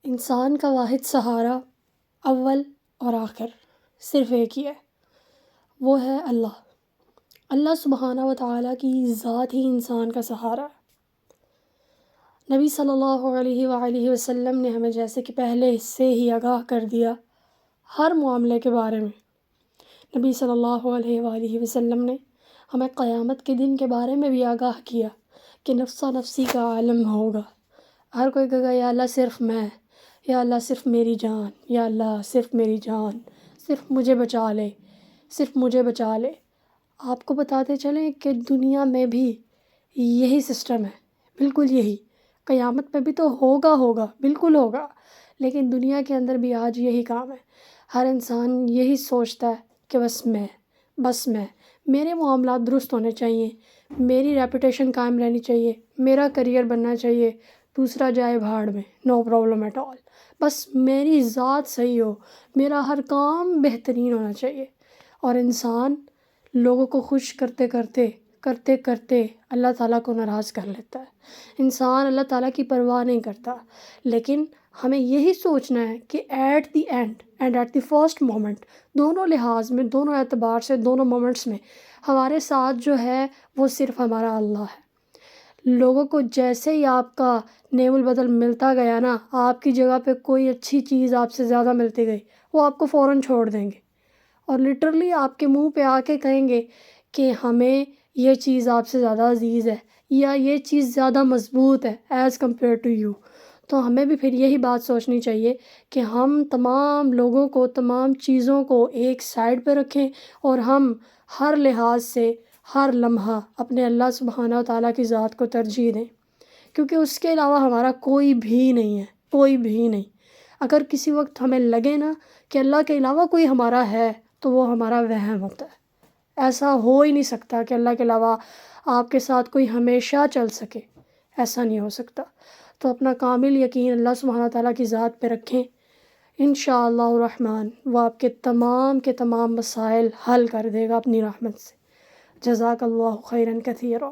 انسان کا واحد سہارا اول اور آخر صرف ایک ہی ہے، وہ ہے اللہ۔ اللہ سبحانہ و تعالیٰ کی ذات ہی انسان کا سہارا ہے۔ نبی صلی اللہ علیہ وآلہ وسلم نے ہمیں جیسے کہ پہلے سے ہی آگاہ کر دیا ہر معاملے کے بارے میں، نبی صلی اللہ علیہ وآلہ وسلم نے ہمیں قیامت کے دن کے بارے میں بھی آگاہ کیا کہ نفسا نفسی کا عالم ہوگا۔ ہر کوئی کہے گا یا اللہ صرف میں، یا اللہ صرف میری جان، یا اللہ صرف میری جان، صرف مجھے بچا لے، صرف مجھے بچا لے۔ آپ کو بتاتے چلیں کہ دنیا میں بھی یہی سسٹم ہے، بالکل یہی۔ قیامت میں بھی تو ہوگا بالکل ہوگا، لیکن دنیا کے اندر بھی آج یہی کام ہے۔ ہر انسان یہی سوچتا ہے کہ بس میں، میرے معاملات درست ہونے چاہیے، میری ریپوٹیشن قائم رہنی چاہیے، میرا کریئر بننا چاہیے، دوسرا جائے بھاڑ میں، نو پرابلم ایٹ آل، بس میری ذات صحیح ہو، میرا ہر کام بہترین ہونا چاہیے۔ اور انسان لوگوں کو خوش کرتے کرتے اللہ تعالیٰ کو ناراض کر لیتا ہے۔ انسان اللہ تعالیٰ کی پرواہ نہیں کرتا، لیکن ہمیں یہی سوچنا ہے کہ at the end and at the first moment, دونوں لحاظ میں، دونوں اعتبار سے، دونوں مومنٹس میں ہمارے ساتھ جو ہے وہ صرف ہمارا اللہ ہے۔ لوگوں کو جیسے ہی آپ کا نعم البدل ملتا گیا نا، آپ کی جگہ پہ کوئی اچھی چیز آپ سے زیادہ ملتی گئی، وہ آپ کو فوراً چھوڑ دیں گے اور لٹرلی آپ کے منہ پہ آ کے کہیں گے کہ ہمیں یہ چیز آپ سے زیادہ عزیز ہے، یا یہ چیز زیادہ مضبوط ہے ایز کمپیئر ٹو یو۔ تو ہمیں بھی پھر یہی بات سوچنی چاہیے کہ ہم تمام لوگوں کو، تمام چیزوں کو ایک سائڈ پہ رکھیں اور ہم ہر لحاظ سے ہر لمحہ اپنے اللہ سبحانہ و تعالیٰ کی ذات کو ترجیح دیں، کیونکہ اس کے علاوہ ہمارا کوئی بھی نہیں ہے، کوئی بھی نہیں۔ اگر کسی وقت ہمیں لگے نا کہ اللہ کے علاوہ کوئی ہمارا ہے تو وہ ہمارا وہم ہوتا ہے۔ ایسا ہو ہی نہیں سکتا کہ اللہ کے علاوہ آپ کے ساتھ کوئی ہمیشہ چل سکے، ایسا نہیں ہو سکتا۔ تو اپنا کامل یقین اللہ سبحانہ تعالیٰ کی ذات پہ رکھیں، انشاءاللہ الرحمن وہ آپ کے تمام مسائل حل کر دے گا اپنی رحمت سے۔ جزاک اللہ خیراً کثیرا۔